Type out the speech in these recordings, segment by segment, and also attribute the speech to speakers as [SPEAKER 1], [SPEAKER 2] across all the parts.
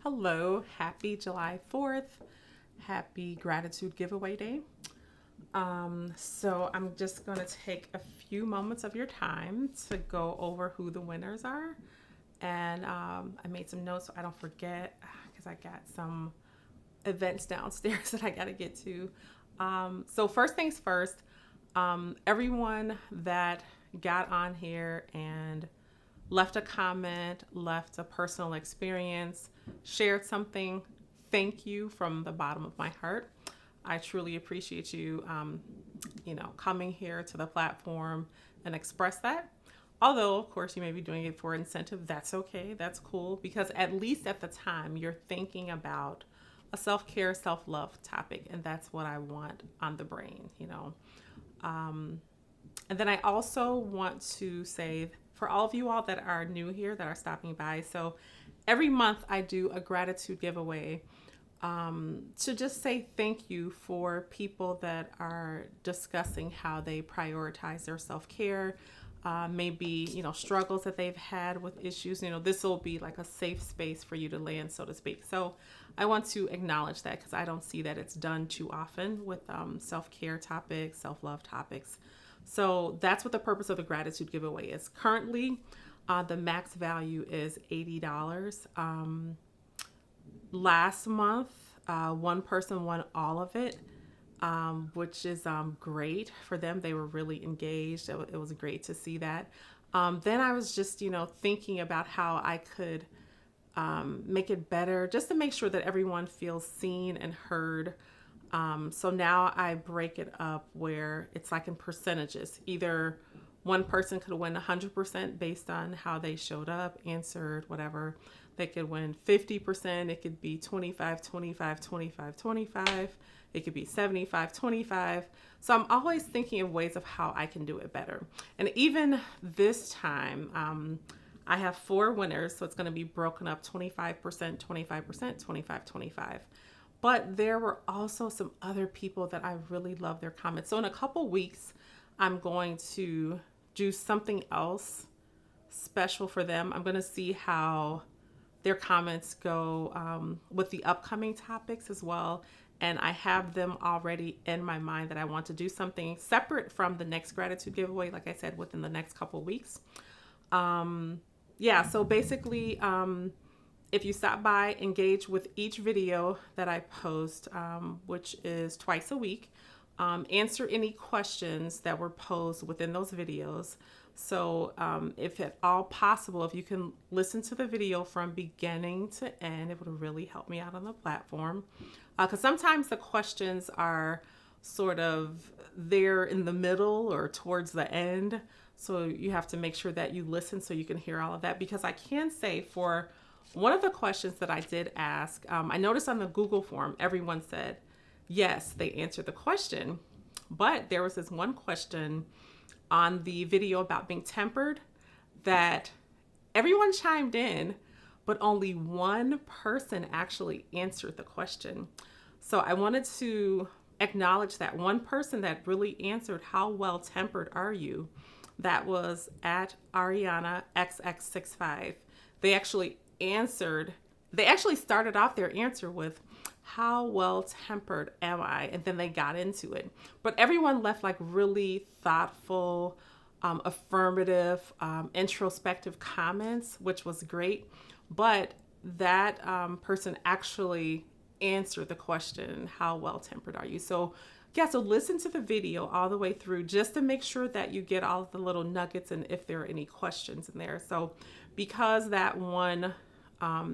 [SPEAKER 1] Hello, happy July 4th. Happy gratitude giveaway day. So I'm just going to take a few moments of your time to go over who the winners are. And I made some notes so I don't forget because I got some events downstairs that I got to get to. So first things first, everyone that got on here and left a comment, left a personal experience, shared something, thank you from the bottom of my heart. I truly appreciate you, coming here to the platform and express that. Although, of course, you may be doing it for incentive. That's okay. That's cool because at least at the time you're thinking about a self care, self love topic, and that's what I want on the brain. And then I also want to say for all of you all that are new here, that are stopping by, so every month I do a gratitude giveaway to just say thank you for people that are discussing how they prioritize their self care. Maybe struggles that they've had with issues. This will be like a safe space for you to land, so to speak. So I want to acknowledge that because I don't see that it's done too often with self care topics, self love topics. So that's what the purpose of the gratitude giveaway is. Currently, the max value is $80. Last month, one person won all of it, which is great for them. They were really engaged. It was great to see that. Then I was just, thinking about how I could make it better, just to make sure that everyone feels seen and heard. So now I break it up where it's like in percentages. Either one person could win 100% based on how they showed up, answered, whatever. They could win 50%. It could be 25, 25, 25, 25. It could be 75, 25. So I'm always thinking of ways of how I can do it better. And even this time, I have 4 winners. So it's going to be broken up 25%, 25%, 25, 25. But there were also some other people that I really love their comments. So in a couple weeks, I'm going to do something else special for them. I'm going to see how their comments go with the upcoming topics as well. And I have them already in my mind that I want to do something separate from the next gratitude giveaway, like I said, within the next couple weeks. So basically, if you stop by, engage with each video that I post, which is twice a week. Answer any questions that were posed within those videos. So if at all possible, if you can listen to the video from beginning to end, it would really help me out on the platform. Because sometimes the questions are sort of there in the middle or towards the end. So you have to make sure that you listen so you can hear all of that. Because I can say for one of the questions that I did ask, I noticed on the Google form, everyone said, yes, they answered the question. But there was this one question on the video about being tempered that everyone chimed in, but only one person actually answered the question. So I wanted to acknowledge that one person that really answered, how well tempered are you? That was at Ariana XX65. They actually started off their answer with, how well tempered am I? And then they got into it. But everyone left like really thoughtful, affirmative, introspective comments, which was great. But that person actually answered the question, how well tempered are you? So listen to the video all the way through just to make sure that you get all of the little nuggets and if there are any questions in there. So because that one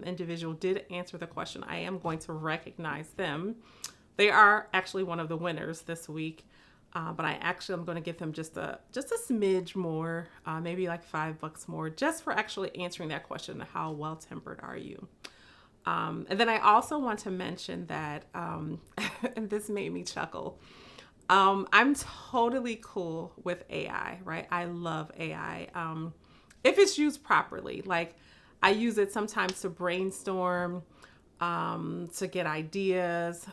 [SPEAKER 1] individual did answer the question, I am going to recognize them. They are actually one of the winners this week, but I'm going to give them just a smidge more, maybe like $5 more, just for actually answering that question: how well tempered are you? And then I also want to mention that, and this made me chuckle. I'm totally cool with AI, right? I love AI. If it's used properly, like I use it sometimes to brainstorm, to get ideas,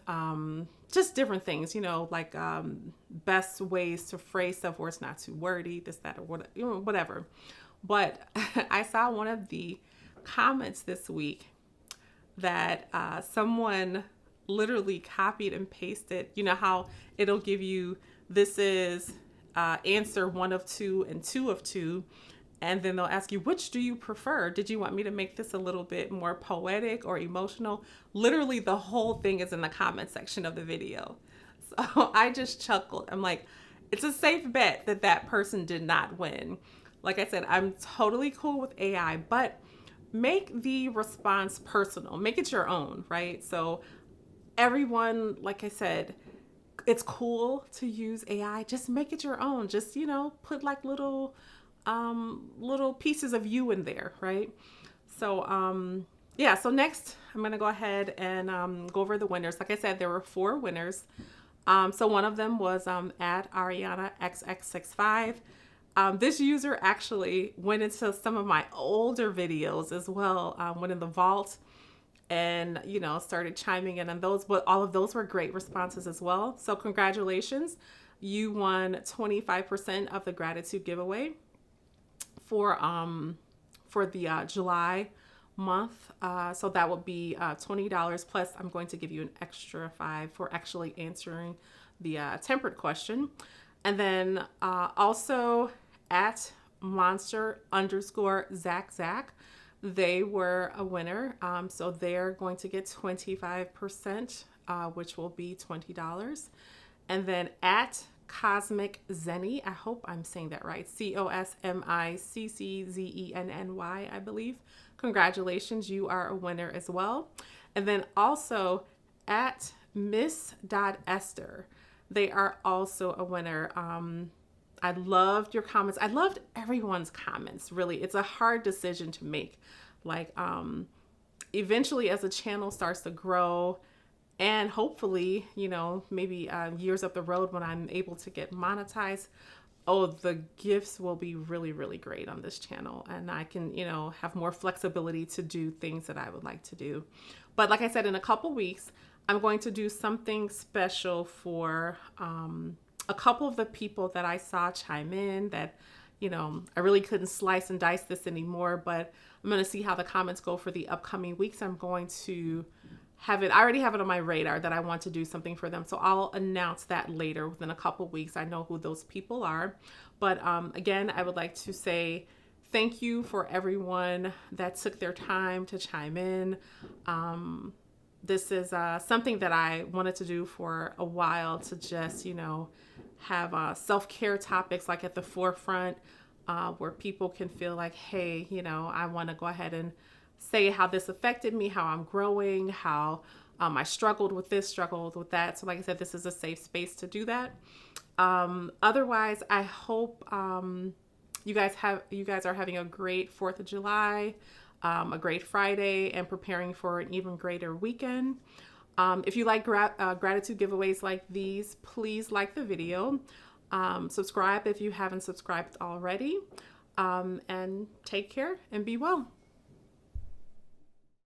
[SPEAKER 1] just different things, like best ways to phrase stuff where it's not too wordy, this, that, or whatever. But I saw one of the comments this week that someone literally copied and pasted. You know how it'll give you, this is answer 1 of 2 and 2 of 2. And then they'll ask you, which do you prefer? Did you want me to make this a little bit more poetic or emotional? Literally, the whole thing is in the comment section of the video. So I just chuckled. I'm like, it's a safe bet that that person did not win. Like I said, I'm totally cool with AI, but make the response personal. Make it your own, right? So everyone, like I said, it's cool to use AI. Just make it your own. Just, put like little pieces of you in there, right? So yeah, so next I'm gonna go ahead and go over the winners. Like I said, there were 4 winners. So one of them was at Ariana XX65. This user actually went into some of my older videos as well, went in the vault and started chiming in on those, but all of those were great responses as well. So congratulations, you won 25% of the gratitude giveaway for the July month. So that will be $20 plus I'm going to give you an extra $5 for actually answering the temperate question. And then also at monster_Zach, they were a winner. So they're going to get 25%, which will be $20. And then at Cosmic Zenny, I hope I'm saying that right, CosmicZenny, I believe. Congratulations, you are a winner as well. And then also at Miss.Esther, they are also a winner. I loved your comments. I loved everyone's comments, really. It's a hard decision to make. Like, eventually as the channel starts to grow, and hopefully, maybe years up the road when I'm able to get monetized, the gifts will be really, really great on this channel. And I can, have more flexibility to do things that I would like to do. But like I said, in a couple weeks, I'm going to do something special for a couple of the people that I saw chime in that, I really couldn't slice and dice this anymore, but I'm going to see how the comments go for the upcoming weeks. I'm going to I already have it on my radar that I want to do something for them. So I'll announce that later within a couple weeks. I know who those people are. But again, I would like to say thank you for everyone that took their time to chime in. This is something that I wanted to do for a while, to just, have self-care topics like at the forefront, where people can feel like, hey, I want to go ahead and say how this affected me, how I'm growing, how I struggled with this, struggled with that. So like I said, this is a safe space to do that. Otherwise, I hope you guys are having a great 4th of July, a great Friday, and preparing for an even greater weekend. If you like gratitude giveaways like these, please like the video. Subscribe if you haven't subscribed already. And take care and be well.